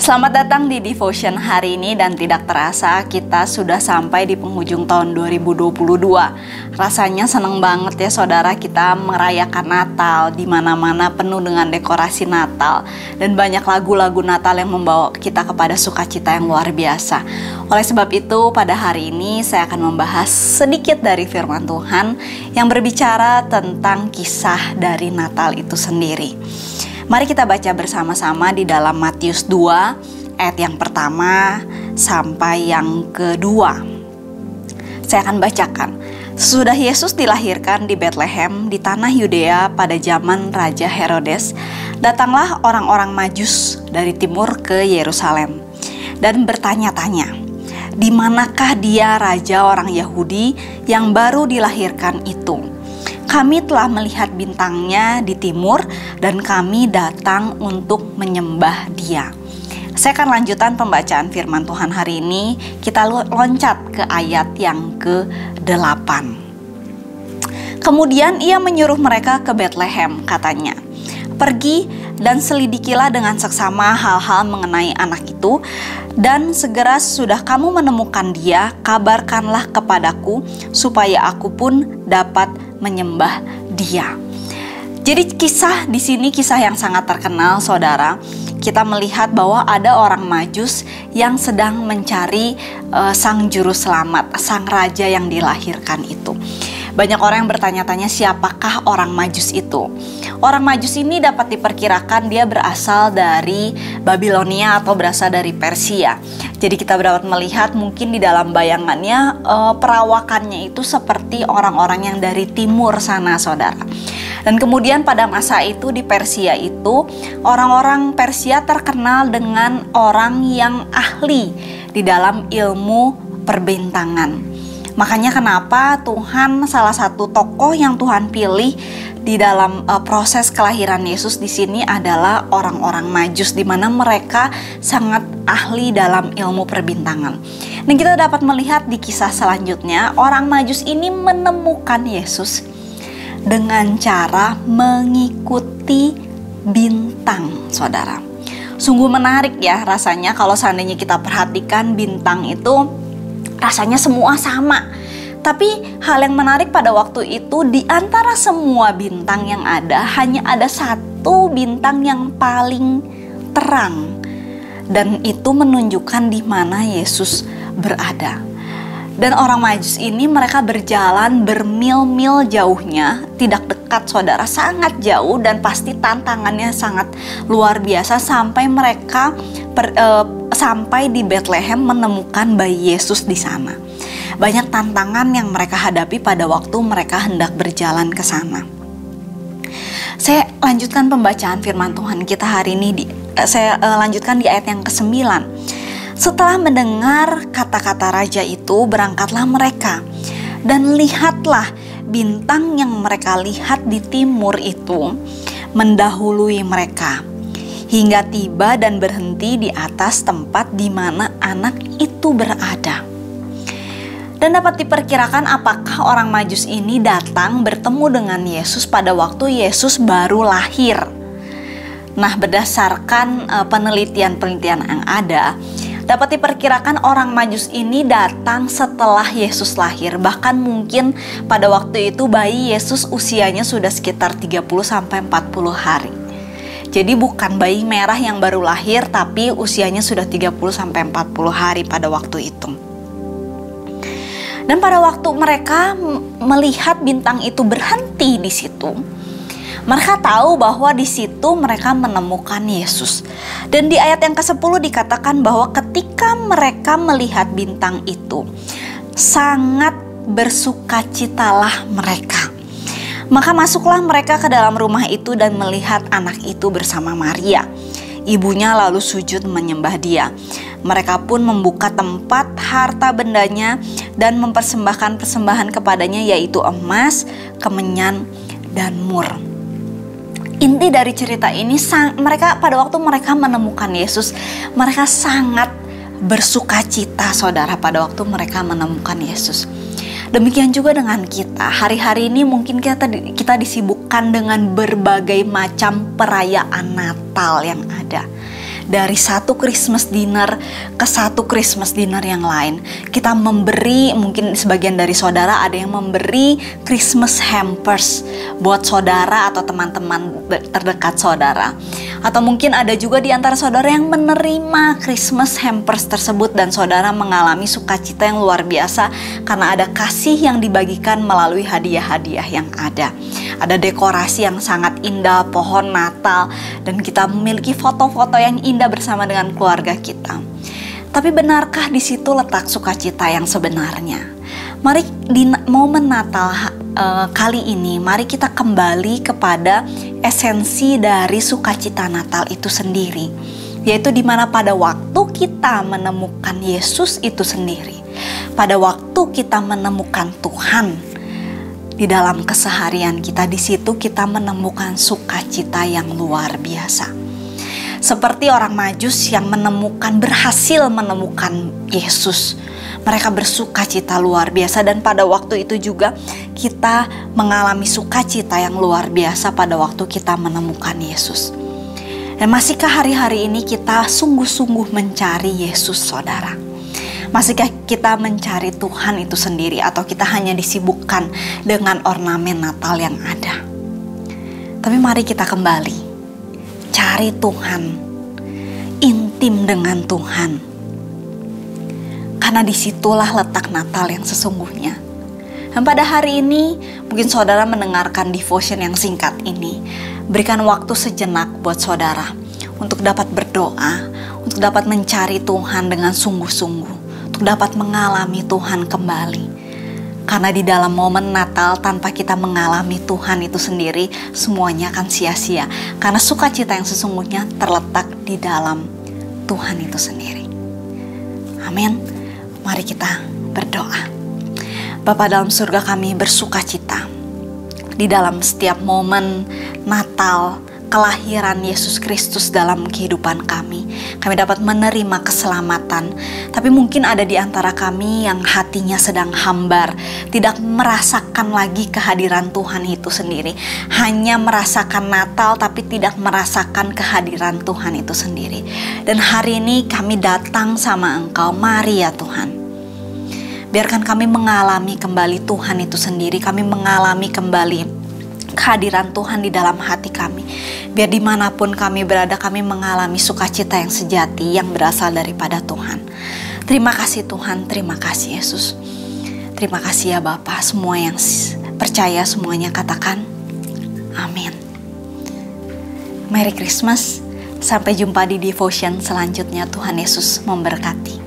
Selamat datang di Devotion hari ini dan tidak terasa kita sudah sampai di penghujung tahun 2022. Rasanya senang banget ya saudara, kita merayakan Natal di mana-mana penuh dengan dekorasi Natal dan banyak lagu-lagu Natal yang membawa kita kepada sukacita yang luar biasa. Oleh sebab itu pada hari ini saya akan membahas sedikit dari firman Tuhan yang berbicara tentang kisah dari Natal itu sendiri. Mari kita baca bersama-sama di dalam Matius 2 ayat yang pertama sampai yang kedua. Saya akan bacakan. Sesudah Yesus dilahirkan di Betlehem di tanah Yudea pada zaman Raja Herodes, datanglah orang-orang Majus dari timur ke Yerusalem dan bertanya-tanya, di manakah dia raja orang Yahudi yang baru dilahirkan itu? Kami telah melihat bintangnya di timur dan kami datang untuk menyembah dia. Saya akan lanjutkan pembacaan firman Tuhan hari ini. Kita loncat ke ayat yang ke-8. Kemudian ia menyuruh mereka ke Betlehem, katanya, pergi dan selidikilah dengan seksama hal-hal mengenai anak itu, dan segera sesudah kamu menemukan dia, kabarkanlah kepadaku supaya aku pun dapat menyembah dia. Jadi kisah di sini kisah yang sangat terkenal, saudara. Kita melihat bahwa ada orang Majus yang sedang mencari sang juru selamat, sang raja yang dilahirkan itu. Banyak orang yang bertanya-tanya siapakah orang Majus itu. Orang Majus ini dapat diperkirakan dia berasal dari Babilonia atau berasal dari Persia. Jadi kita dapat melihat mungkin di dalam bayangannya perawakannya itu seperti orang-orang yang dari timur sana, saudara. Dan kemudian pada masa itu di Persia itu orang-orang Persia terkenal dengan orang yang ahli di dalam ilmu perbintangan. Makanya kenapa Tuhan salah satu tokoh yang Tuhan pilih di dalam proses kelahiran Yesus di sini adalah orang-orang Majus, di mana mereka sangat ahli dalam ilmu perbintangan. Dan kita dapat melihat di kisah selanjutnya orang Majus ini menemukan Yesus dengan cara mengikuti bintang, saudara. Sungguh menarik ya rasanya kalau seandainya kita perhatikan bintang itu rasanya semua sama. Tapi hal yang menarik pada waktu itu, di antara semua bintang yang ada, hanya ada satu bintang yang paling terang. Dan itu menunjukkan di mana Yesus berada. Dan orang Majus ini mereka berjalan bermil-mil jauhnya, tidak dekat saudara, sangat jauh, dan pasti tantangannya sangat luar biasa sampai mereka sampai di Betlehem menemukan bayi Yesus di sana. Banyak tantangan yang mereka hadapi pada waktu mereka hendak berjalan ke sana. Saya lanjutkan pembacaan firman Tuhan kita hari ini. Saya lanjutkan di ayat yang ke-9. Setelah mendengar kata-kata raja itu, berangkatlah mereka. Dan lihatlah, bintang yang mereka lihat di timur itu mendahului mereka, hingga tiba dan berhenti di atas tempat di mana anak itu berada. Dan dapat diperkirakan apakah orang Majus ini datang bertemu dengan Yesus pada waktu Yesus baru lahir. Nah, berdasarkan penelitian-penelitian yang ada, dapat diperkirakan orang Majus ini datang setelah Yesus lahir. Bahkan mungkin pada waktu itu bayi Yesus usianya sudah sekitar 30-40 hari. Jadi bukan bayi merah yang baru lahir, tapi usianya sudah 30-40 hari pada waktu itu. Dan pada waktu mereka melihat bintang itu berhenti di situ, mereka tahu bahwa di situ mereka menemukan Yesus. Dan di ayat yang ke-10 dikatakan bahwa ketika mereka melihat bintang itu, sangat bersukacitalah mereka. Maka masuklah mereka ke dalam rumah itu dan melihat anak itu bersama Maria. Ibunya lalu sujud menyembah dia. Mereka pun membuka tempat harta bendanya dan mempersembahkan persembahan kepadanya, yaitu emas, kemenyan, dan mur. Inti dari cerita ini, mereka pada waktu mereka menemukan Yesus, mereka sangat bersukacita, saudara, pada waktu mereka menemukan Yesus. Demikian juga dengan kita. Hari-hari ini mungkin kita disibukkan dengan berbagai macam perayaan Natal yang ada. dari satu Christmas dinner ke satu Christmas dinner yang lain. Kita memberi, mungkin sebagian dari saudara ada yang memberi Christmas hampers buat saudara atau teman-teman terdekat saudara. Atau mungkin ada juga di antara saudara yang menerima Christmas hampers tersebut dan saudara mengalami sukacita yang luar biasa karena ada kasih yang dibagikan melalui hadiah-hadiah yang ada. Ada dekorasi yang sangat indah, pohon Natal, dan kita memiliki foto-foto yang indah bersama dengan keluarga kita. Tapi benarkah di situ letak sukacita yang sebenarnya? Mari di momen Natal kali ini, mari kita kembali kepada esensi dari sukacita Natal itu sendiri, yaitu di mana pada waktu kita menemukan Yesus itu sendiri, pada waktu kita menemukan Tuhan di dalam keseharian kita, di situ kita menemukan sukacita yang luar biasa. Seperti orang Majus yang berhasil menemukan Yesus. Mereka bersukacita luar biasa, dan pada waktu itu juga kita mengalami sukacita yang luar biasa pada waktu kita menemukan Yesus. Dan masihkah hari-hari ini kita sungguh-sungguh mencari Yesus, saudara? Masihkah kita mencari Tuhan itu sendiri, atau kita hanya disibukkan dengan ornamen Natal yang ada? Tapi mari kita kembali, cari Tuhan, intim dengan Tuhan. Karena disitulah letak Natal yang sesungguhnya. Dan pada hari ini, mungkin saudara mendengarkan devotion yang singkat ini, berikan waktu sejenak buat saudara untuk dapat berdoa, untuk dapat mencari Tuhan dengan sungguh-sungguh, untuk dapat mengalami Tuhan kembali. Karena di dalam momen Natal tanpa kita mengalami Tuhan itu sendiri, semuanya akan sia-sia. Karena sukacita yang sesungguhnya terletak di dalam Tuhan itu sendiri. Amin. Mari kita berdoa. Bapa dalam surga, kami bersukacita di dalam setiap momen Natal, kelahiran Yesus Kristus dalam kehidupan kami. Kami dapat menerima keselamatan. Tapi mungkin ada di antara kami yang hatinya sedang hambar, tidak merasakan lagi kehadiran Tuhan itu sendiri. Hanya merasakan Natal tapi tidak merasakan kehadiran Tuhan itu sendiri. Dan hari ini kami datang sama Engkau, mari ya Tuhan. Biarkan kami mengalami kembali Tuhan itu sendiri. Kami mengalami kembali kehadiran Tuhan di dalam hati kami. Biar dimanapun kami berada, kami mengalami sukacita yang sejati yang berasal daripada Tuhan. Terima kasih Tuhan, terima kasih Yesus. Terima kasih ya Bapa. Semua yang percaya semuanya katakan amin. Merry Christmas. Sampai jumpa di devotion selanjutnya. Tuhan Yesus memberkati.